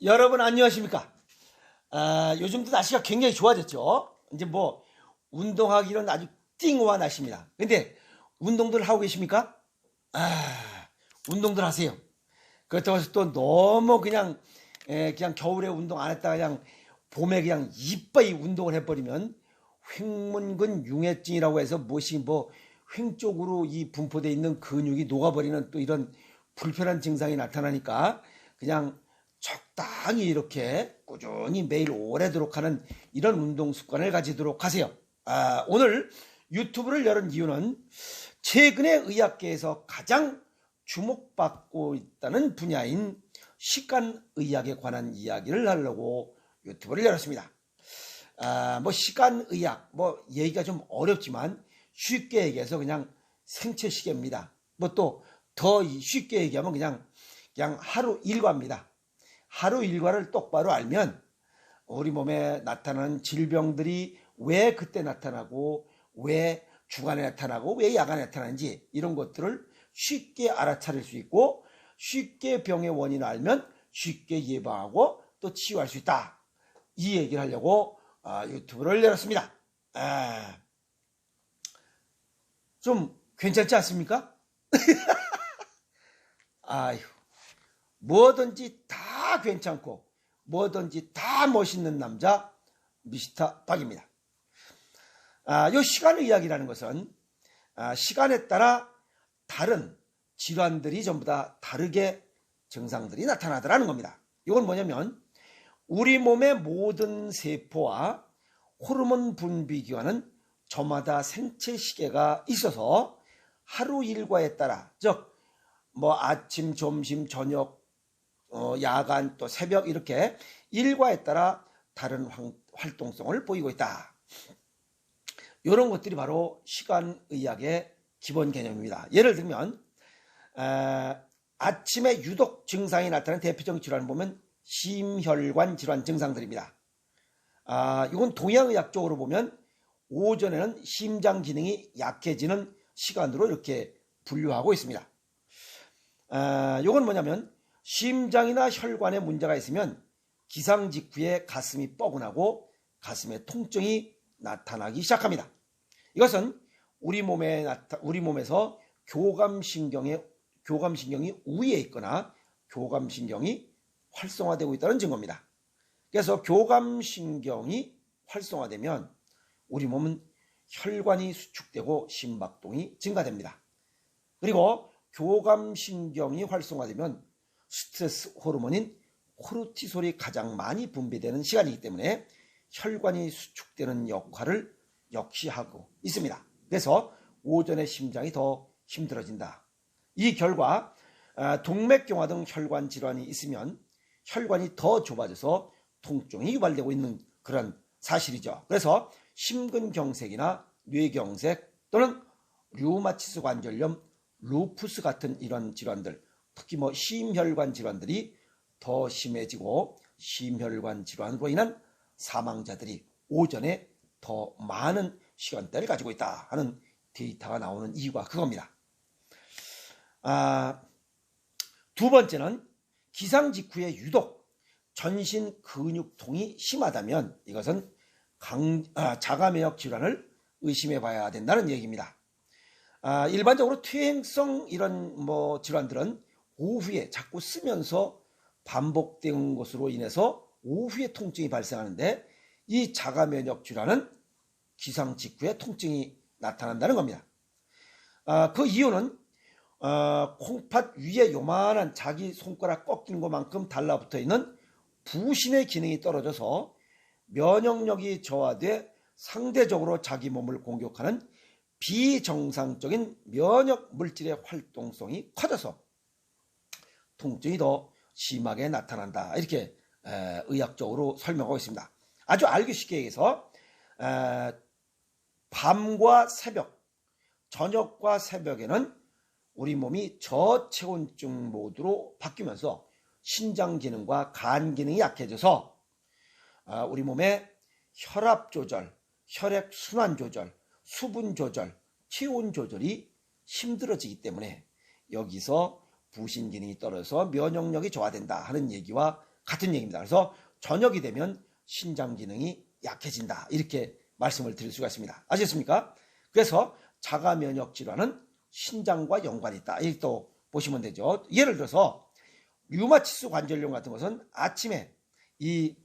여러분 안녕하십니까? 요즘도 날씨가 굉장히 좋아졌죠. 이제 뭐 운동하기는 아주 띵호한 날씨입니다. 근데 운동들 하고 계십니까? 운동들 하세요. 그렇다고 해서 또 너무 그냥 겨울에 운동 안 했다가 그냥 봄에 그냥 이빠이 운동을 해버리면 횡문근 융해증이라고 해서 무엇이 뭐 횡 쪽으로 이 분포되어 있는 근육이 녹아버리는 또 이런 불편한 증상이 나타나니까 그냥 적당히 이렇게 꾸준히 매일 오래도록 하는 이런 운동 습관을 가지도록 하세요. 오늘 유튜브를 열은 이유는 최근에 의학계에서 가장 주목받고 있다는 분야인 시간의학에 관한 이야기를 하려고 유튜브를 열었습니다. 뭐 시간의학, 뭐 얘기가 좀 어렵지만 쉽게 얘기해서 그냥 생체시계입니다. 뭐 또 더 쉽게 얘기하면 그냥 하루 일과입니다. 하루 일과를 똑바로 알면 우리 몸에 나타나는 질병들이 왜 그때 나타나고 왜 주간에 나타나고 왜 야간에 나타나는지 이런 것들을 쉽게 알아차릴 수 있고 쉽게 병의 원인을 알면 쉽게 예방하고 또 치유할 수 있다. 이 얘기를 하려고 유튜브를 열었습니다. 좀 괜찮지 않습니까? 아휴, 뭐든지 다 괜찮고 뭐든지 다 멋있는 남자 미스터 박입니다. 이 시간의 이야기라는 것은 시간에 따라 다른 질환들이 전부 다 다르게 증상들이 나타나더라는 겁니다. 이건 뭐냐면 우리 몸의 모든 세포와 호르몬 분비기관은 저마다 생체 시계가 있어서 하루 일과에 따라 즉 뭐 아침, 점심, 저녁, 야간 또 새벽 이렇게 일과에 따라 다른 활동성을 보이고 있다. 이런 것들이 바로 시간의학의 기본 개념입니다. 예를 들면 아침에 유독 증상이 나타나는 대표적인 질환을 보면 심혈관 질환 증상들입니다. 이건 동양의학적으로 보면 오전에는 심장 기능이 약해지는 시간으로 이렇게 분류하고 있습니다. 이건 뭐냐면 심장이나 혈관에 문제가 있으면 기상 직후에 가슴이 뻐근하고 가슴에 통증이 나타나기 시작합니다. 이것은 우리 몸에서 교감신경이 우위에 있거나 교감신경이 활성화되고 있다는 증거입니다. 그래서 교감신경이 활성화되면 우리 몸은 혈관이 수축되고 심박동이 증가됩니다. 그리고 교감신경이 활성화되면 스트레스 호르몬인 코르티솔이 가장 많이 분비되는 시간이기 때문에 혈관이 수축되는 역할을 역시 하고 있습니다. 그래서 오전에 심장이 더 힘들어진다. 이 결과 동맥경화 등 혈관 질환이 있으면 혈관이 더 좁아져서 통증이 유발되고 있는 그런 사실이죠. 그래서 심근경색이나 뇌경색 또는 류마티스 관절염, 루푸스 같은 이런 질환들, 특히 뭐 심혈관 질환들이 더 심해지고 심혈관 질환으로 인한 사망자들이 오전에 더 많은 시간대를 가지고 있다 하는 데이터가 나오는 이유가 그겁니다. 두 번째는 기상 직후에 유독 전신 근육통이 심하다면 이것은 자가면역 질환을 의심해 봐야 된다는 얘기입니다. 일반적으로 퇴행성 이런 뭐 질환들은 오후에 자꾸 쓰면서 반복된 것으로 인해서 오후에 통증이 발생하는데 이 자가면역 질환은 기상 직후에 통증이 나타난다는 겁니다. 그 이유는 콩팥 위에 요만한 자기 손가락 꺾인 것만큼 달라붙어 있는 부신의 기능이 떨어져서 면역력이 저하돼 상대적으로 자기 몸을 공격하는 비정상적인 면역 물질의 활동성이 커져서 통증이 더 심하게 나타난다. 이렇게 의학적으로 설명하고 있습니다. 아주 알기 쉽게 얘기해서 밤과 새벽, 저녁과 새벽에는 우리 몸이 저체온증 모드로 바뀌면서 신장 기능과 간 기능이 약해져서 우리 몸의 혈압 조절, 혈액 순환 조절, 수분 조절, 체온 조절이 힘들어지기 때문에 여기서 부신 기능이 떨어져서 면역력이 저하된다 하는 얘기와 같은 얘기입니다. 그래서 저녁이 되면 신장 기능이 약해진다. 이렇게 말씀을 드릴 수가 있습니다. 아시겠습니까? 그래서 자가 면역 질환은 신장과 연관이 있다. 이렇게 또 보시면 되죠. 예를 들어서 류마티스 관절염 같은 것은 아침에 이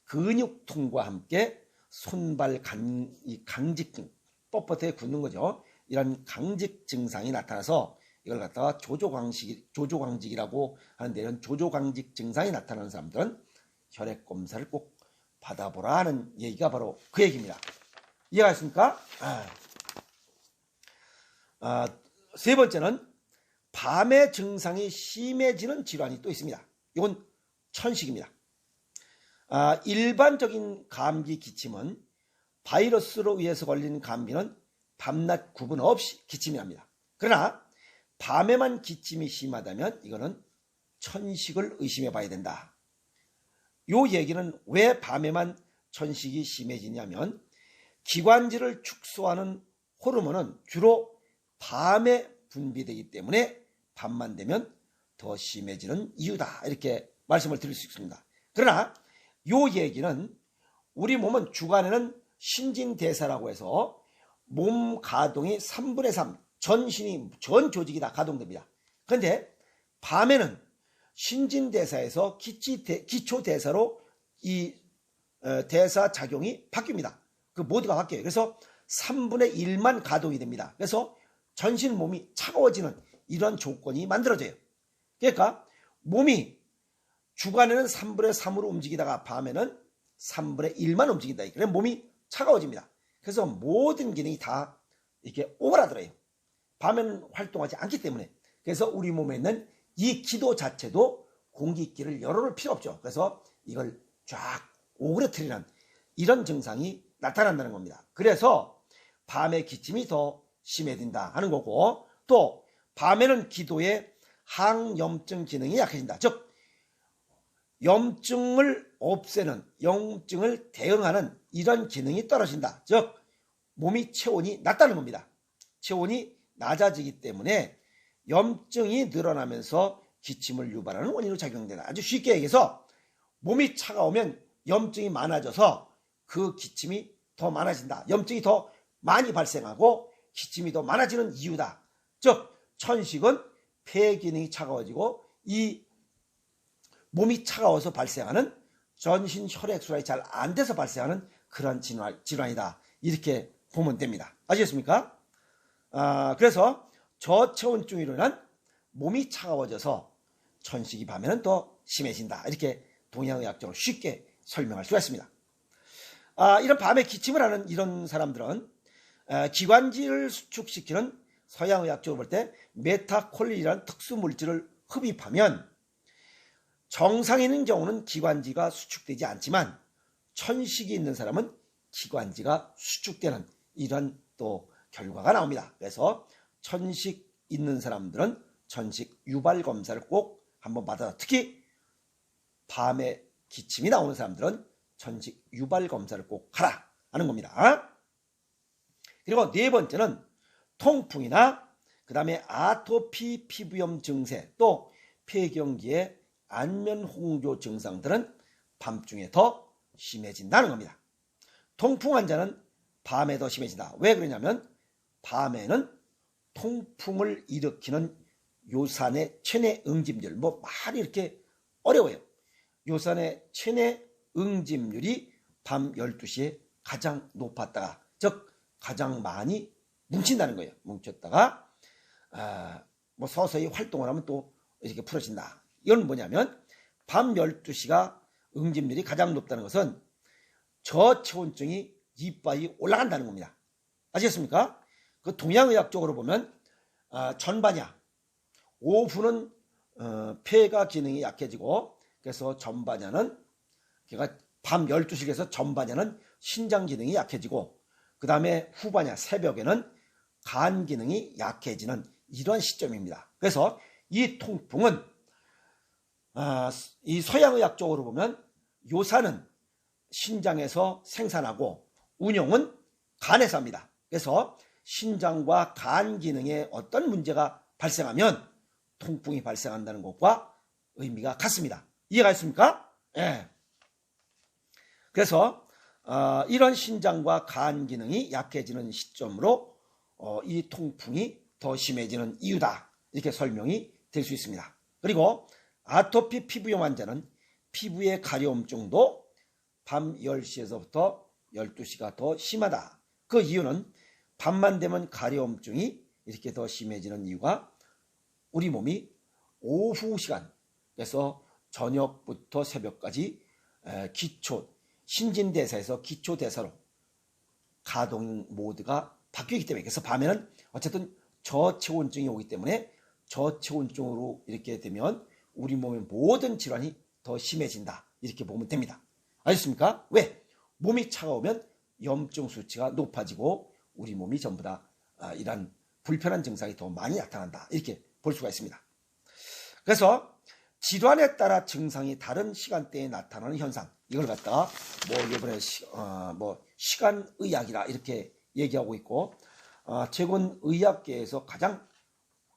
근육통과 함께 손발 강직증, 뻣뻣하게 굳는 거죠. 이런 강직 증상이 나타나서 이걸 갖다가 조조강직이라고 하는데, 이런 조조강직 증상이 나타나는 사람들은 혈액 검사를 꼭 받아보라 하는 얘기가 바로 그 얘기입니다. 이해가 있습니까? 세 번째는 밤에 증상이 심해지는 질환이 또 있습니다. 이건 천식입니다. 일반적인 감기 기침은 바이러스로 의해서 걸린 감기는 밤낮 구분 없이 기침이 납니다. 그러나 밤에만 기침이 심하다면 이거는 천식을 의심해 봐야 된다. 요 얘기는 왜 밤에만 천식이 심해지냐면, 기관지를 축소하는 호르몬은 주로 밤에 분비되기 때문에 밤만 되면 더 심해지는 이유다. 이렇게 말씀을 드릴 수 있습니다. 그러나 요 얘기는 우리 몸은 주간에는 신진대사라고 해서 몸 가동이 3분의 3, 전 조직이 다 가동됩니다. 그런데 밤에는 신진대사에서 기초대사로 이 대사 작용이 바뀝니다. 그 모두가 바뀌어요. 그래서 3분의 1만 가동이 됩니다. 그래서 전신 몸이 차가워지는 이런 조건이 만들어져요. 그러니까 몸이 주간에는 3분의 3으로 움직이다가 밤에는 3분의 1만 움직인다. 그래서 몸이 차가워집니다. 그래서 모든 기능이 다 이렇게 오그라들어요. 밤에는 활동하지 않기 때문에. 그래서 우리 몸에 있는 이 기도 자체도 공기기를 열어놓을 필요 없죠. 그래서 이걸 쫙 오그라뜨리는 이런 증상이 나타난다는 겁니다. 그래서 밤에 기침이 더 심해진다 하는 거고, 또 밤에는 기도의 항염증 기능이 약해진다. 즉 염증을 없애는, 염증을 대응하는 이런 기능이 떨어진다. 즉 몸이 체온이 낮다는 겁니다. 체온이 낮아지기 때문에 염증이 늘어나면서 기침을 유발하는 원인으로 작용된다. 아주 쉽게 얘기해서 몸이 차가우면 염증이 많아져서 그 기침이 더 많아진다. 염증이 더 많이 발생하고 기침이 더 많아지는 이유다. 즉 천식은 폐 기능이 차가워지고 이 몸이 차가워서 발생하는 전신 혈액순환이 잘 안 돼서 발생하는 그런 질환이다. 이렇게 보면 됩니다. 아시겠습니까? 그래서 저체온증으로 인한 몸이 차가워져서 천식이 밤에는 더 심해진다. 이렇게 동양의학적으로 쉽게 설명할 수가 있습니다. 이런 밤에 기침을 하는 이런 사람들은 기관지를 수축시키는 서양의학적으로 볼 때 메타콜린이라는 특수 물질을 흡입하면 정상이 있는 경우는 기관지가 수축되지 않지만 천식이 있는 사람은 기관지가 수축되는 이런 또 결과가 나옵니다. 그래서 천식 있는 사람들은 천식 유발 검사를 꼭 한번 받아라. 특히 밤에 기침이 나오는 사람들은 천식 유발 검사를 꼭 하라 하는 겁니다. 그리고 네 번째는 통풍이나 그 다음에 아토피 피부염 증세, 또 폐경기의 안면홍조 증상들은 밤중에 더 심해진다는 겁니다. 통풍 환자는 밤에 더 심해진다. 왜 그러냐면 밤에는 통풍을 일으키는 요산의 체내 응집률, 말이 이렇게 어려워요. 요산의 체내 응집률이 밤 12시에 가장 높았다가, 즉 가장 많이 뭉친다는 거예요. 뭉쳤다가 서서히 활동을 하면 또 이렇게 풀어진다. 이건 뭐냐면 밤 12시가 응집률이 가장 높다는 것은 저체온증이 이빨이 올라간다는 겁니다. 아시겠습니까? 그 동양의학적으로 보면 전반야, 오후는 폐가 기능이 약해지고, 그래서 전반야는, 그러니까 밤 12시에서 전반야는 신장 기능이 약해지고, 그 다음에 후반야, 새벽에는 간 기능이 약해지는 이러한 시점입니다. 그래서 이 통풍은 이 서양의학적으로 보면 요산은 신장에서 생산하고 운용은 간에서 합니다. 그래서 신장과 간 기능에 어떤 문제가 발생하면 통풍이 발생한다는 것과 의미가 같습니다. 이해가 있습니까? 예. 그래서 이런 신장과 간 기능이 약해지는 시점으로 이 통풍이 더 심해지는 이유다. 이렇게 설명이 될 수 있습니다. 그리고 아토피 피부염 환자는 피부의 가려움증도 밤 10시에서부터 12시가 더 심하다. 그 이유는 밤만 되면 가려움증이 이렇게 더 심해지는 이유가 우리 몸이 오후 시간, 그래서 저녁부터 새벽까지 기초 신진대사에서 기초대사로 가동 모드가 바뀌기 때문에, 그래서 밤에는 어쨌든 저체온증이 오기 때문에 저체온증으로 이렇게 되면 우리 몸의 모든 질환이 더 심해진다. 이렇게 보면 됩니다. 아셨습니까? 왜? 몸이 차가우면 염증 수치가 높아지고 우리 몸이 전부 다 이런 불편한 증상이 더 많이 나타난다. 이렇게 볼 수가 있습니다. 그래서 질환에 따라 증상이 다른 시간대에 나타나는 현상, 이걸 갖다가 이번에 시간의학이라 이렇게 얘기하고 있고, 최근 의학계에서 가장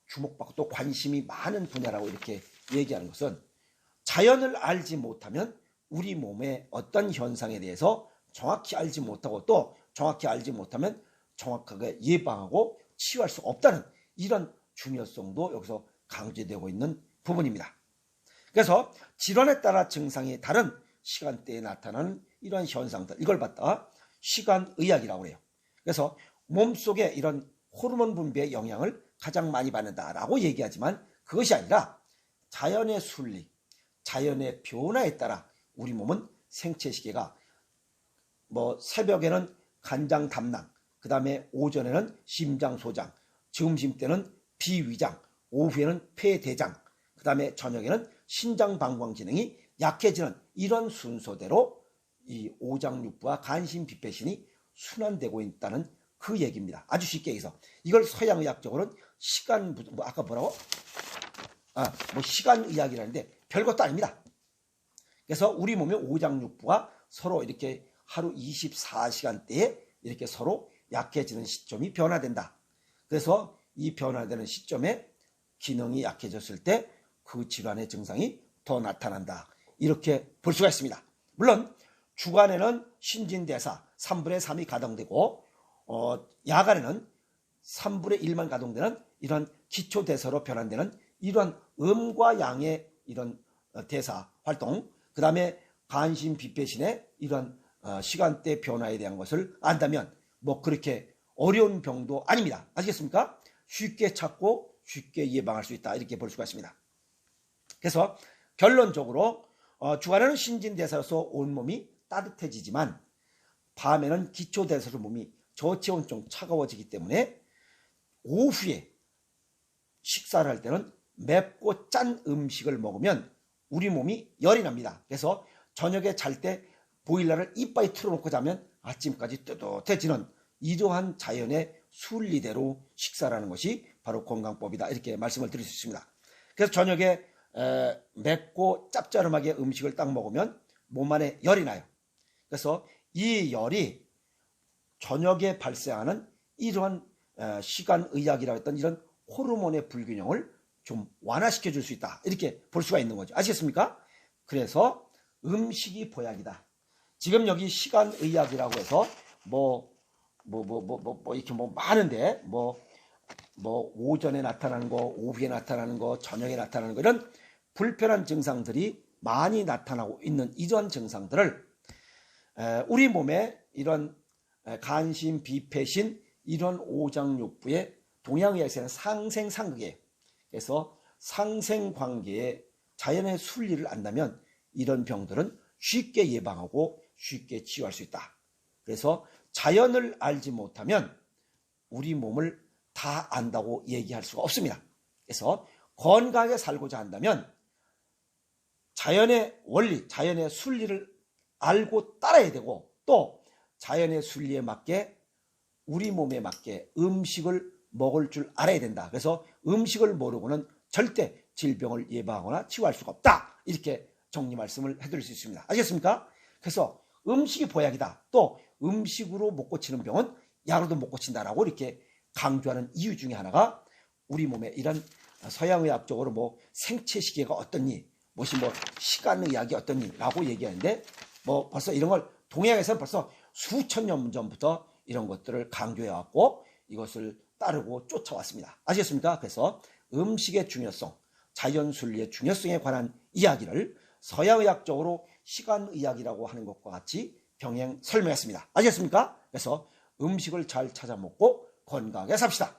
주목받고 또 관심이 많은 분야라고 이렇게 얘기하는 것은, 자연을 알지 못하면 우리 몸의 어떤 현상에 대해서 정확히 알지 못하고, 또 정확히 알지 못하면 정확하게 예방하고 치유할 수 없다는 이런 중요성도 여기서 강조되고 있는 부분입니다. 그래서 질환에 따라 증상이 다른 시간대에 나타나는 이런 현상들, 이걸 갖다가 시간의학이라고 해요. 그래서 몸속에 이런 호르몬 분비의 영향을 가장 많이 받는다라고 얘기하지만, 그것이 아니라 자연의 순리, 자연의 변화에 따라 우리 몸은 생체 시계가 새벽에는 간장 담낭, 그 다음에 오전에는 심장 소장, 점심때는 비위장, 오후에는 폐대장, 그 다음에 저녁에는 신장 방광 기능이 약해지는 이런 순서대로 이 오장육부와 간신비폐신이 순환되고 있다는 그 얘기입니다. 아주 쉽게 해서 이걸 서양의학적으로는 아까 뭐라고? 시간의학이라는데 별것도 아닙니다. 그래서 우리 몸의 오장육부가 서로 이렇게 하루 24시간대에 이렇게 서로 약해지는 시점이 변화된다. 그래서 이 변화되는 시점에 기능이 약해졌을 때 그 질환의 증상이 더 나타난다. 이렇게 볼 수가 있습니다. 물론 주간에는 신진대사 3분의 3이 가동되고, 야간에는 3분의 1만 가동되는 이런 기초대사로 변환되는 이런 음과 양의 이런 대사 활동, 그 다음에 간신비폐신의 이런 시간대 변화에 대한 것을 안다면 그렇게 어려운 병도 아닙니다. 아시겠습니까? 쉽게 찾고 쉽게 예방할 수 있다. 이렇게 볼 수가 있습니다. 그래서 결론적으로 주간에는 신진대사로서 온몸이 따뜻해지지만 밤에는 기초대사로 몸이 저체온증 차가워지기 때문에 오후에 식사를 할 때는 맵고 짠 음식을 먹으면 우리 몸이 열이 납니다. 그래서 저녁에 잘 때 보일러를 이빨에 틀어놓고 자면 아침까지 뜨뜻해지는 이러한 자연의 순리대로 식사라는 것이 바로 건강법이다. 이렇게 말씀을 드릴 수 있습니다. 그래서 저녁에 맵고 짭짤하게 음식을 딱 먹으면 몸 안에 열이 나요. 그래서 이 열이 저녁에 발생하는 이러한 시간의학이라고 했던 이런 호르몬의 불균형을 좀 완화시켜 줄 수 있다. 이렇게 볼 수가 있는 거죠. 아시겠습니까? 그래서 음식이 보약이다. 지금 여기 시간의학이라고 해서 이렇게 많은데 오전에 나타나는 거, 오후에 나타나는 거, 저녁에 나타나는 거, 이런 불편한 증상들이 많이 나타나고 있는 이런 증상들을 우리 몸에 이런 간신, 비폐신, 이런 오장육부의 동양의학에서는 상생상극이에요. 그래서 상생관계의 자연의 순리를 안다면 이런 병들은 쉽게 예방하고 쉽게 치유할 수 있다. 그래서 자연을 알지 못하면 우리 몸을 다 안다고 얘기할 수가 없습니다. 그래서 건강하게 살고자 한다면 자연의 원리, 자연의 순리를 알고 따라야 되고, 또 자연의 순리에 맞게 우리 몸에 맞게 음식을 먹을 줄 알아야 된다. 그래서 음식을 모르고는 절대 질병을 예방하거나 치유할 수가 없다. 이렇게 정리 말씀을 해드릴 수 있습니다. 아시겠습니까? 그래서 음식이 보약이다. 또 음식으로 못 고치는 병은 약으로도 못 고친다라고 이렇게 강조하는 이유 중에 하나가 우리 몸에 이런 서양의학적으로 생체시계가 어떻니, 무엇이 뭐 시간의학이 어떠니라고 얘기하는데 뭐 벌써 이런 걸 동양에서는 벌써 수천 년 전부터 이런 것들을 강조해 왔고 이것을 따르고 쫓아왔습니다. 아시겠습니까? 그래서 음식의 중요성, 자연순리의 중요성에 관한 이야기를 서양의학적으로 시간의학이라고 하는 것과 같이 병행 설명했습니다. 아시겠습니까? 그래서 음식을 잘 찾아 먹고 건강하게 삽시다.